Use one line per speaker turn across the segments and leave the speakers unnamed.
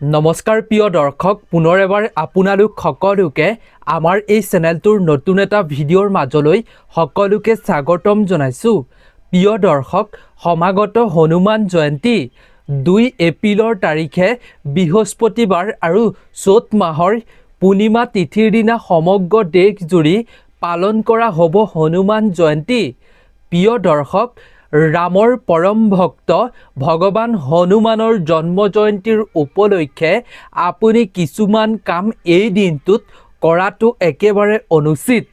নমস্কাৰ প্ৰিয় দৰ্শক, পুনৰ এবাৰ আপোনালোক সকলোকে আমাৰ এই চেনেলটোৰ নতুন এটা ভিডিঅ'ৰ মাজলৈ সকলোকে স্বাগতম জনাইছোঁ। প্ৰিয় দৰ্শক, সমাগত হনুমান জয়ন্তী 2 এপ্ৰিলৰ তাৰিখে বৃহস্পতিবাৰ আৰু চ'ত মাহৰ পূৰ্ণিমা তিথিৰ দিনা সমগ্ৰ দেশজুৰি পালন কৰা হ'ব হনুমান জয়ন্তী। প্ৰিয় দৰ্শক, ৰামৰ পৰম ভক্ত ভগৱান হনুমানৰ জন্ম জয়ন্তীৰ উপলক্ষে আপুনি কিছুমান কাম এই দিনটোত কৰাটো একেবাৰে অনুচিত।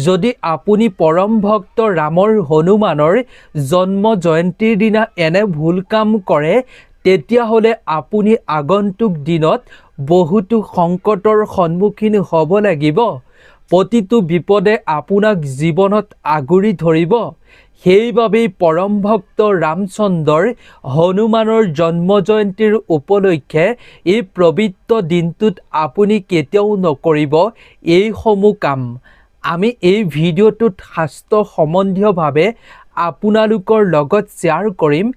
যদি আপুনি পৰম ভক্ত ৰামৰ হনুমানৰ জন্ম জয়ন্তীৰ দিনা এনে ভুল কাম কৰে, তেতিয়াহ'লে আপুনি আগন্তুক দিনত বহুতো সংকটৰ সন্মুখীন হ'ব লাগিব। প্ৰতিটো বিপদে আপোনাক জীৱনত আগুৰি ধৰিব। সেইবাবেই পৰম ভক্ত ৰামচন্দ্ৰৰ হনুমানৰ জন্ম জয়ন্তীৰ উপলক্ষে এই পবিত্ৰ দিনটোত আপুনি কেতিয়াও নকৰিব এইসমূহ কাম। আমি এই ভিডিঅ'টোত শাস্ত্ৰ সম্বন্ধীয়ভাৱে আপোনালোকৰ লগত শ্বেয়াৰ কৰিম।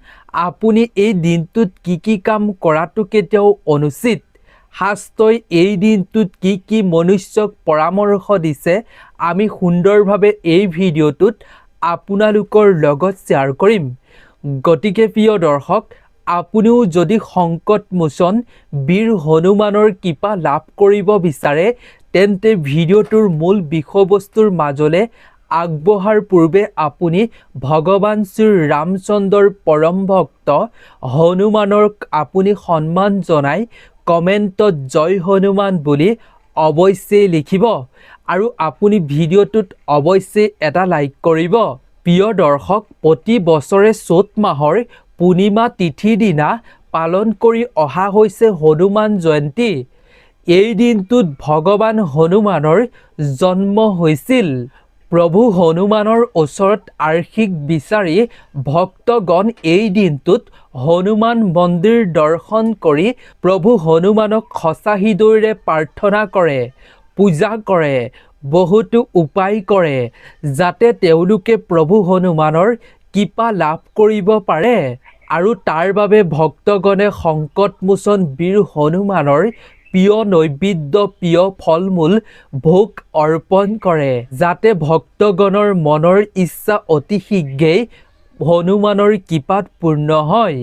আপুনি এই দিনটোত কি কাম কৰাটো কেতিয়াও অনুচিত। শাস্ত্ৰই এই দিনটোত কি মনুষ্যক পৰামৰ্শ দিছে, আমি সুন্দৰভাৱে এই ভিডিঅ'টোত আপোনালোকৰ লগত শ্বেয়াৰ কৰিম। গতিকে প্ৰিয় দৰ্শক, আপুনিও যদি সংকটমোচন বীৰ হনুমানৰ কৃপা লাভ কৰিব বিচাৰে, তেন্তে ভিডিঅ'টোৰ মূল বিষয়বস্তুৰ মাজলৈ আগবঢ়াৰ পূৰ্বে আপুনি ভগৱান শ্ৰী ৰামচন্দ্ৰৰ পৰম ভক্ত হনুমানক আপুনি সন্মান জনাই কমেণ্টত জয় হনুমান বুলি অৱশ্যেই লিখিব আৰু আপুনি ভিডিঅ'টোত অৱশ্যেই এটা লাইক কৰিব। প্ৰিয় দৰ্শক, প্ৰতি বছৰে চ'ত মাহৰ পূৰ্ণিমা তিথিৰ দিনা পালন কৰি অহা হৈছে হনুমান জয়ন্তী। এই দিনটোত ভগৱান হনুমানৰ জন্ম হৈছিল। প্ৰভু হনুমানৰ ওচৰত আশীষ বিচাৰি ভক্তগণ এই দিনটোত হনুমান মন্দিৰ দৰ্শন কৰি প্ৰভু হনুমানক সঁচা হৃদয়েৰে প্ৰাৰ্থনা কৰে, পূজা কৰে, বহুতো উপায় কৰে, যাতে তেওঁলোকে প্ৰভু হনুমানৰ কৃপা লাভ কৰিব পাৰে। আৰু তাৰ বাবে ভক্তগণে সংকটমোচন বীৰ হনুমানৰ প্ৰিয় নৈবেদ্য, প্ৰিয় ফল মূল ভোগ অৰ্পণ কৰে, যাতে ভক্তগণৰ মনৰ ইচ্ছা অতি শীঘ্ৰেই হনুমানৰ কৃপাত পূৰ্ণ হয়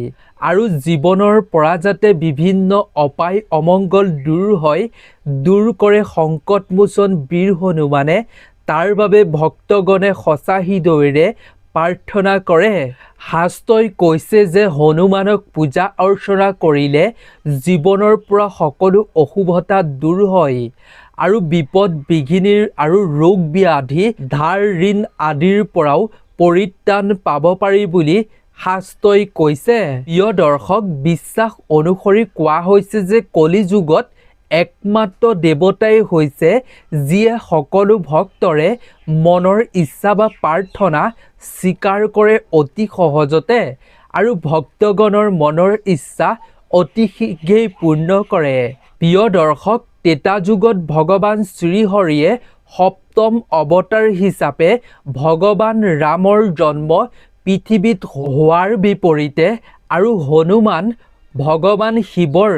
আৰু জীৱনৰ পৰা যাতে বিভিন্ন অপায় অমংগল দূৰ কৰে সংকটমোচন বীৰ হনুমানে। তাৰ বাবে ভক্তগণে সঁচা হৃদয়েৰে প্ৰাৰ্থনা কৰে। শাস্ত্ৰই কৈছে যে হনুমানক পূজা অৰ্চনা কৰিলে জীৱনৰ পৰা সকলো অশুভতা দূৰ হয় আৰু বিপদ বিঘিনি আৰু ৰোগ ব্যাধি ধাৰ ঋণ আদিৰ পৰাও পৰিত্ৰাণ পাব পাৰি বুলি শাস্ত্ৰই কৈছে। প্ৰিয় দৰ্শক, বিশ্বাস অনুসৰি কোৱা হৈছে যে কলি যুগত একমাত্ৰ দেৱতাই হৈছে যিয়ে সকলো ভক্তৰে মনৰ ইচ্ছা বা প্ৰাৰ্থনা স্বীকাৰ কৰে অতি সহজতে আৰু ভক্তগণৰ মনৰ ইচ্ছা অতি শীঘ্ৰেই পূৰ্ণ কৰে। প্ৰিয় দৰ্শক, ত্ৰেতা যুগত ভগৱান শ্ৰীহৰিয়ে সপ্তম অৱতাৰ হিচাপে ভগৱান ৰামৰ জন্ম পৃথিৱীত হোৱাৰ বিপৰীতে আৰু হনুমান ভগৱান শিৱৰ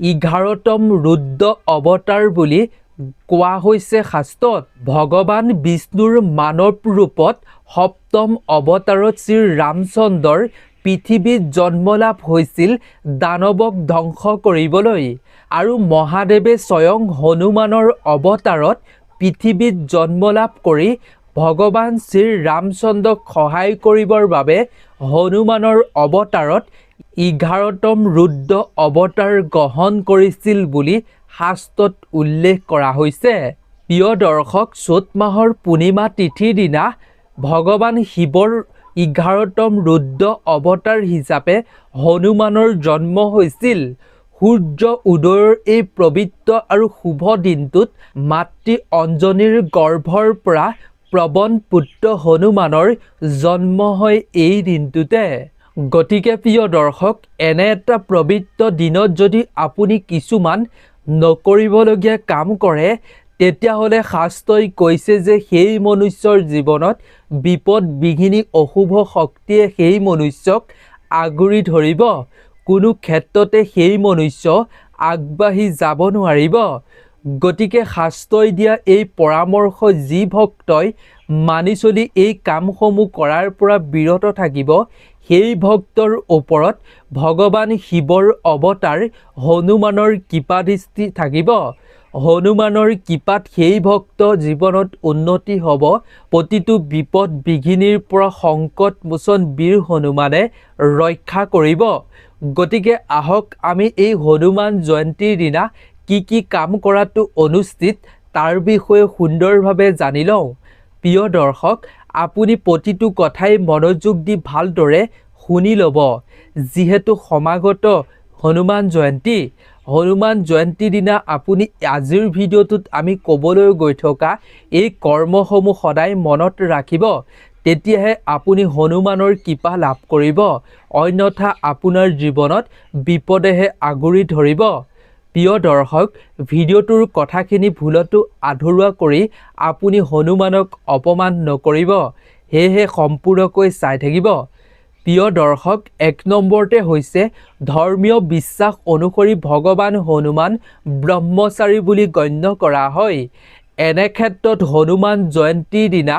11তম ৰুদ্ৰ অৱতাৰ বুলি কোৱা হৈছে শাস্ত্ৰত। ভগৱান বিষ্ণুৰ মানৱ ৰূপত সপ্তম অৱতাৰত শ্ৰী ৰামচন্দ্ৰৰ পৃথিৱীত জন্ম লাভ হৈছিল দানৱক ধ্বংস কৰিবলৈ আৰু মহাদেৱে স্বয়ং হনুমানৰ অৱতাৰত পৃথিৱীত জন্ম লাভ কৰি ভগৱান শ্ৰী ৰামচন্দ্ৰক সহায় কৰিবৰ বাবে হনুমানৰ অৱতাৰত 11তম ৰুদ্ৰ অৱতাৰ গ্ৰহণ কৰিছিল বুলি শাস্ত্ৰত উল্লেখ কৰা হৈছে। প্ৰিয় দৰ্শক, চ'ত মাহৰ পূৰ্ণিমা তিথিৰ দিনা ভগৱান শিৱৰ 11তম ৰুদ্ৰ অৱতাৰ হিচাপে হনুমানৰ জন্ম হৈছিল। সূৰ্য উদয়ৰ এই পবিত্ৰ আৰু শুভ দিনটোত মাতৃ অঞ্জনীৰ গৰ্ভৰ পৰা প্ৰৱন পুত্ৰ হনুমানৰ জন্ম হয় এই দিনটোতে। গতিকে প্ৰিয় দৰ্শক, এনে এটা পবিত্ৰ দিনত যদি আপুনি কিছুমান নকৰিবলগীয়া কাম কৰে, তেতিয়াহ'লে শাস্ত্ৰই কৈছে যে সেই মনুষ্যৰ জীৱনত বিপদ বিঘিনি অশুভ শক্তিয়ে সেই মনুষ্যক আগুৰি ধৰিব। কোনো ক্ষেত্ৰতে সেই মনুষ্য আগবাঢ়ি যাব নোৱাৰিব। গতিকে শাস্ত্ৰই দিয়া এই পৰামৰ্শ যি ভক্তই মানি চলি এই কামসমূহ কৰাৰ পৰা বিৰত থাকিব, সেই ভক্তৰ ওপৰত ভগৱান শিৱৰ অৱতাৰ হনুমানৰ কৃপাদৃষ্টি থাকিব। হনুমানৰ কৃপাত সেই ভক্ত জীৱনত উন্নতি হ'ব। প্ৰতিটো বিপদ বিঘিনিৰ পৰা সংকটমোচন বীৰ হনুমানে ৰক্ষা কৰিব। গতিকে আহক আমি এই হনুমান জয়ন্তীৰ দিনা কি কাম কৰাটো অনুচিত তাৰ বিষয়ে সুন্দৰভাৱে জানি লওঁ। প্ৰিয় দৰ্শক, আপুনি প্ৰতিটো কথাই মনোযোগ দি ভালদৰে শুনি ল'ব। যিহেতু সমাগত হনুমান জয়ন্তীৰ দিনা আপুনি আজিৰ ভিডিঅ'টোত আমি ক'বলৈ গৈ থকা এই কৰ্মসমূহ সদায় মনত ৰাখিব। তেতিয়াহে আপুনি হনুমানৰ কৃপা লাভ কৰিব, অন্যথা আপোনাৰ জীৱনত বিপদেহে আগুৰি ধৰিব। প্ৰিয় দৰ্শক, ভিডিঅ'টোৰ কথাখিনি ভুলতো আধৰুৱা কৰি আপুনি হনুমানক অপমান নকৰিব, সেয়েহে সম্পূৰ্ণকৈ চাই থাকিব। প্ৰিয় দৰ্শক, 1 নম্বৰতে হৈছে ধৰ্মীয় বিশ্বাস অনুসৰি ভগৱান হনুমান ব্ৰহ্মচাৰী বুলি গণ্য কৰা হয়। এনে ক্ষেত্ৰত হনুমান জয়ন্তীৰ দিনা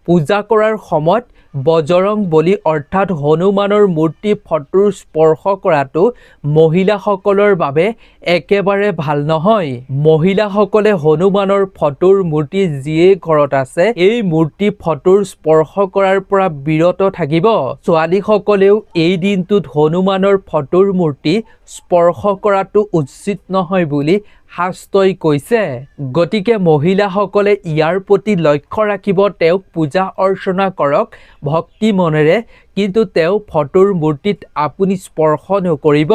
পূজা কৰাৰ সময়ত বজৰং বলী অৰ্থাৎ হনুমানৰ মূৰ্তি ফটোৰ স্পৰ্শ কৰাটো মহিলাসকলৰ বাবে একেবাৰে ভাল নহয়। মহিলাসকলে হনুমানৰ ফটোৰ মূৰ্তি যিয়ে ঘৰত আছে এই মূৰ্তি ফটোৰ স্পৰ্শ কৰাৰ পৰা বিৰত থাকিব। ছোৱালীসকলেও এই দিনটোত হনুমানৰ ফটোৰ মূৰ্তি স্পৰ্শ কৰাটো উচিত নহয় বুলি শাস্ত্ৰই কৈছে। গতিকে মহিলাসকলে ইয়াৰ প্ৰতি লক্ষ্য ৰাখিব, তেওঁক পূজা অৰ্চনা কৰক ভক্তি মনেৰে, কিন্তু তেওঁ ফটোৰ মূৰ্তিত আপুনি স্পৰ্শ নকৰিব।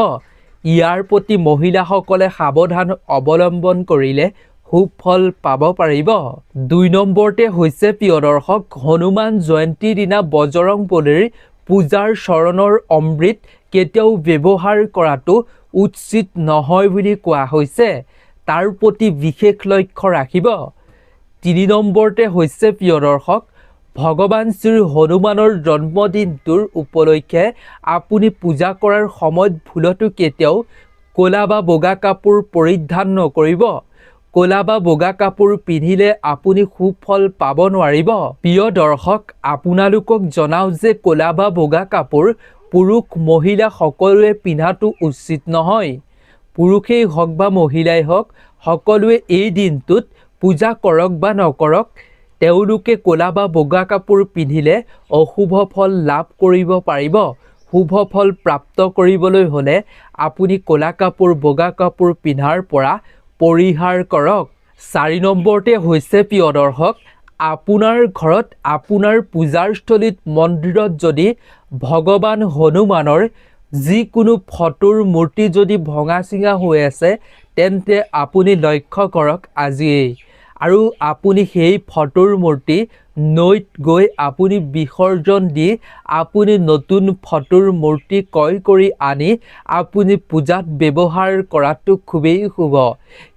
ইয়াৰ প্ৰতি মহিলাসকলে সাৱধান অৱলম্বন কৰিলে সুফল পাব পাৰিব। 2 নম্বৰতে হৈছে প্ৰিয় দৰ্শক, হনুমান জয়ন্তীৰ দিনা বজৰং বলীৰ পূজাৰ চৰণৰ অমৃত কেতিয়াও ব্যৱহাৰ কৰাটো উচিত নহয় বুলি কোৱা হৈছে। তাৰ প্ৰতি বিশেষ লক্ষ্য ৰাখিব। 3 নম্বৰতে হৈছে প্ৰিয় দৰ্শক, ভগৱান শ্ৰী হনুমানৰ জন্মদিনটোৰ উপলক্ষে আপুনি পূজা কৰাৰ সময়ত ভুলতো কেতিয়াও ক'লা বা বগা কাপোৰ পৰিধান নকৰিব। ক'লা বা বগা কাপোৰ পিন্ধিলে আপুনি সুফল পাব নোৱাৰিব। প্ৰিয় দৰ্শক, আপোনালোকক জনাওঁ যে ক'লা বা বগা কাপোৰ পুৰুষ মহিলা সকলোৱে পিন্ধাটো উচিত নহয়। পুৰুষেই হওক বা মহিলাই হওক, সকলোৱে এই দিনটোত পূজা কৰক বা নকৰক, তেওঁলোকে ক'লা বা বগা কাপোৰ পিন্ধিলে অশুভ ফল লাভ কৰিব পাৰিব। শুভ ফল প্ৰাপ্ত কৰিবলৈ হ'লে আপুনি ক'লা কাপোৰ বগা কাপোৰ পিন্ধাৰ পৰা পৰিহাৰ কৰক। 4 নম্বৰতে হৈছে প্ৰিয় দৰ্শক, আপোনাৰ ঘৰত আপোনাৰ পূজাৰস্থলীত মন্দিৰত যদি ভগৱান হনুমানৰ যিকোনো ফটোৰ মূৰ্তি যদি ভঙা চিঙা হৈ আছে, তেন্তে আপুনি লক্ষ্য কৰক আজিয়েই, আৰু আপুনি সেই ফটোৰ মূৰ্তি নৈত গৈ আপুনি বিসৰ্জন দি আপুনি নতুন ফটোৰ মূৰ্তি ক্ৰয় কৰি আনি আপুনি পূজাত ব্যৱহাৰ কৰাটো খুবেই শুভ।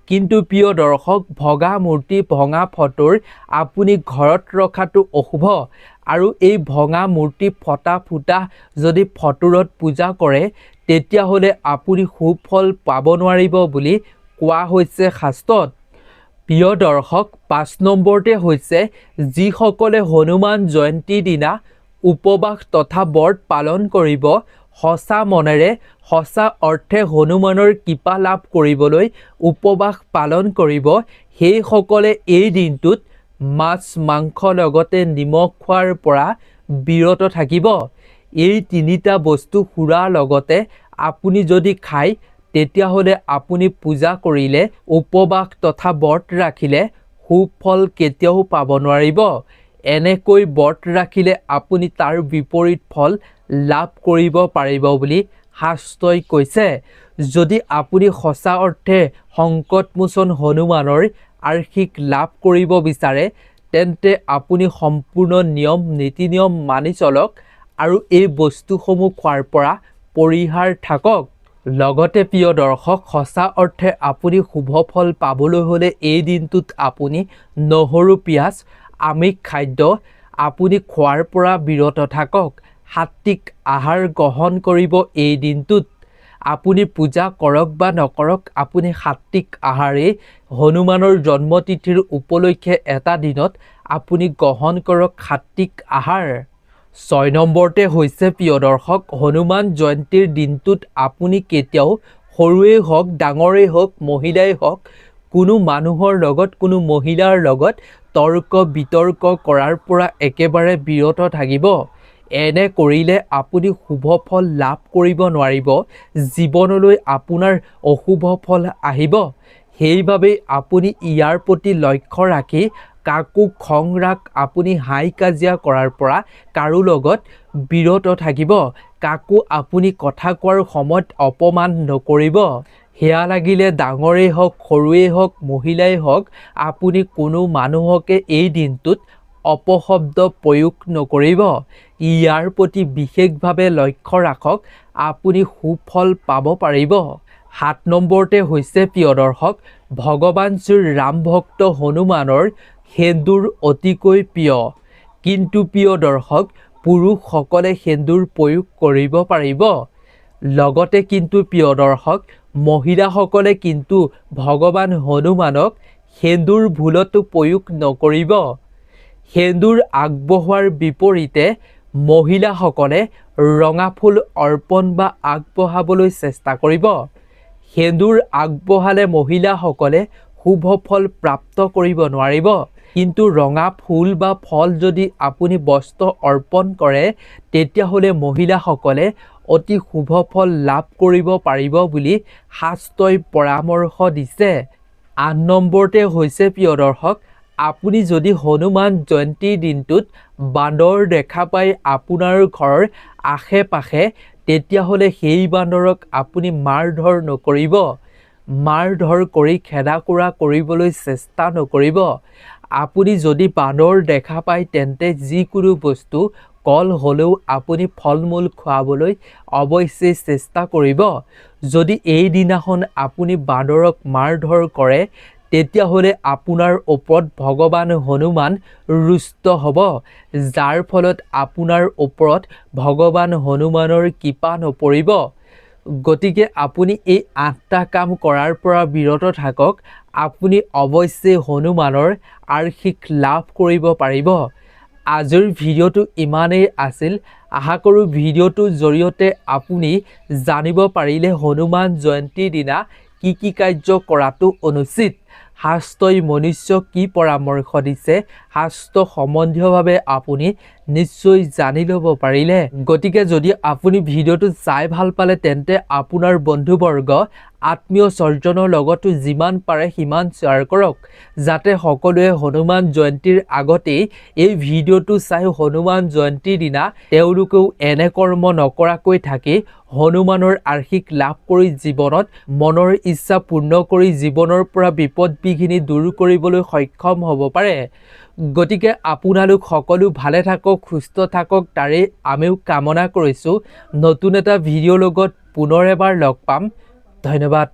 কিন্তু প্ৰিয় দৰ্শক, ভগা মূৰ্তি ভঙা ফটোৰ আপুনি ঘৰত ৰখাটো অশুভ, আৰু এই ভঙা মূৰ্তি ফটা ফুটা যদি ফটোৰত পূজা কৰে তেতিয়াহ'লে আপুনি সুফল পাব নোৱাৰিব বুলি কোৱা হৈছে শাস্ত্ৰত। প্ৰিয় দৰ্শক, 5 নম্বৰতে হৈছে যিসকলে হনুমান জয়ন্তীৰ দিনা উপবাস তথা ব্ৰত পালন কৰিব, সঁচা মনেৰে সঁচা অৰ্থে হনুমানৰ কৃপা লাভ কৰিবলৈ উপবাস পালন কৰিব, সেইসকলে এই দিনটোত মাছ মাংস লগতে নিমখ খোৱাৰ পৰা বিৰত থাকিব। এই 3টা বস্তু সুৰাৰ লগতে আপুনি যদি খায় তেতিয়াহ'লে আপুনি পূজা কৰিলে, উপবাস তথা ব্ৰত ৰাখিলে সুফল কেতিয়াও পাব নোৱাৰিব। এনেকৈ ব্ৰত ৰাখিলে আপুনি তাৰ বিপৰীত ফল লাভ কৰিব পাৰিব বুলি শাস্ত্ৰই কৈছে। যদি আপুনি সঁচা অৰ্থে সংকটমোচন হনুমানৰ আশীষ লাভ কৰিব বিচাৰে, তেন্তে আপুনি সম্পূৰ্ণ নিয়ম নীতি নিয়ম মানি চলক আৰু এই বস্তুসমূহ খোৱাৰ পৰা পৰিহাৰ থাকক। লগতে প্ৰিয় দৰ্শক, সঁচা অৰ্থে আপুনি শুভ ফল পাবলৈ হ'লে এই দিনটোত আপুনি নহৰু পিঁয়াজ আমিষ খাদ্য আপুনি খোৱাৰ পৰা বিৰত থাকক। সাত্বিক আহাৰ গ্ৰহণ কৰিব এই দিনটোত। আপুনি পূজা কৰক বা নকৰক, আপুনি সাত্বিক আহাৰেই হনুমানৰ জন্মতিথিৰ উপলক্ষে এটা দিনত আপুনি গ্ৰহণ কৰক সাত্বিক আহাৰ। 6 নম্বৰতে হৈছে প্ৰিয় দৰ্শক, হনুমান জয়ন্তীৰ দিনটোত আপুনি কেতিয়াও সৰুৱেই হওক ডাঙৰেই হওক মহিলাই হওক কোনো মানুহৰ লগত কোনো মহিলাৰ লগত তৰ্ক বিতৰ্ক কৰাৰ পৰা একেবাৰে বিৰত থাকিব। এনে কৰিলে আপুনি শুভ ফল লাভ কৰিব নোৱাৰিব, জীৱনলৈ আপোনাৰ অশুভ ফল আহিব। সেইবাবে আপুনি ইয়াৰ প্ৰতি লক্ষ্য ৰাখি কাকো খং ৰাগ আপুনি হাই কাজিয়া কৰাৰ পৰা কাৰো লগত বিৰত থাকিব। কাকো আপুনি কথা কোৱাৰ সময়ত অপমান নকৰিব। সেয়া লাগিলে ডাঙৰেই হওক সৰুৱেই হওক মহিলাই হওক, আপুনি কোনো মানুহকে এই দিনটোত অপশব্দ প্ৰয়োগ নকৰিব। ইয়াৰ প্ৰতি বিশেষভাৱে লক্ষ্য ৰাখক, আপুনি সুফল পাব পাৰিব। 7 নম্বৰতে হৈছে প্ৰিয় দৰ্শক, ভগৱান শ্ৰী ৰাম ভক্ত হনুমানৰ সেন্দুৰ অতিকৈ প্ৰিয়। কিন্তু প্ৰিয় দৰ্শক, পুৰুষসকলে সেন্দুৰ প্ৰয়োগ কৰিব পাৰিব। লগতে কিন্তু প্ৰিয় দৰ্শক, মহিলাসকলে কিন্তু ভগৱান হনুমানক সেন্দুৰ ভুলতো প্ৰয়োগ নকৰিব। সেন্দুৰ আগবঢ়োৱাৰ বিপৰীতে মহিলাসকলে ৰঙা ফুল অৰ্পণ বা আগবঢ়াবলৈ চেষ্টা কৰিব। সেন্দুৰ আগবঢ়ালে মহিলাসকলে শুভ ফল প্ৰাপ্ত কৰিব নোৱাৰিব, কিন্তু ৰঙা ফুল বা ফল যদি আপুনি বস্ত্ৰ অৰ্পণ কৰে তেতিয়াহ'লে মহিলাসকলে অতি শুভ ফল লাভ কৰিব পাৰিব বুলি শাস্ত্ৰই পৰামৰ্শ দিছে। 8 নম্বৰতে হৈছে প্ৰিয় দৰ্শক, আপুনি যদি হনুমান জয়ন্তীৰ দিনটোত বান্দৰ দেখা পায় আপোনাৰ ঘৰৰ আশে পাশে, তেতিয়াহ'লে সেই বান্দৰক আপুনি মাৰ ধৰ নকৰিব। মাৰ ধৰ কৰি খেদা কুৰা কৰিবলৈ চেষ্টা নকৰিব। আপুনি যদি বান্দৰ দেখা পায় তেন্তে যিকোনো বস্তু কল হ'লেও আপুনি ফল মূল খুৱাবলৈ অৱশ্যেই চেষ্টা কৰিব। যদি এই দিনাখন আপুনি বান্দৰক মাৰ ধৰ কৰে তেতিয়াহ'লে আপোনাৰ ওপৰত ভগৱান হনুমান ৰুষ্ট হ'ব, যাৰ ফলত আপোনাৰ ওপৰত ভগৱান হনুমানৰ কৃপা নপৰিব। গতিকে আপুনি এই 8টা কাম কৰাৰ পৰা বিৰত থাকক, আপুনি অৱশ্যেই হনুমানৰ আশীষ লাভ কৰিব পাৰিব। আজিৰ ভিডিঅ'টো ইমানেই আছিল। আশা কৰোঁ ভিডিঅ'টোৰ জৰিয়তে আপুনি জানিব পাৰিলে হনুমান জয়ন্তীৰ দিনা কি কি কাৰ্য কৰাটো অনুচিত, শাস্ত্ৰই মনুষ্যক কি পৰামৰ্শ দিছে, শাস্ত্ৰ সম্বন্ধীয়ভাৱে আপুনি নিশ্চয় জানি ল'ব পাৰিলে। গতিকে যদি আপুনি ভিডিঅ'টো চাই ভাল পালে তেন্তে আপোনাৰ বন্ধুবৰ্গ আত্মীয় স্বজনৰ লগতো যিমান পাৰে সিমান শ্বেয়াৰ কৰক, যাতে সকলোৱে হনুমান জয়ন্তীৰ আগতেই এই ভিডিঅ'টো চাই হনুমান জয়ন্তীৰ দিনা তেওঁলোকেও এনে কৰ্ম নকৰাকৈ থাকি হনুমানৰ আশীষ লাভ কৰি জীৱনত মনৰ ইচ্ছা পূৰ্ণ কৰি জীৱনৰ পৰা বিপদ বিঘিনি দূৰ কৰিবলৈ সক্ষম হ'ব পাৰে। গতিকে আপোনালোক সকলো ভালে থাকক, সুস্থ থাকক, তাৰেই আমিও কামনা কৰিছোঁ। নতুন এটা ভিডিঅ'ৰ লগত পুনৰ এবাৰ লগ পাম। ধন্যবাদ।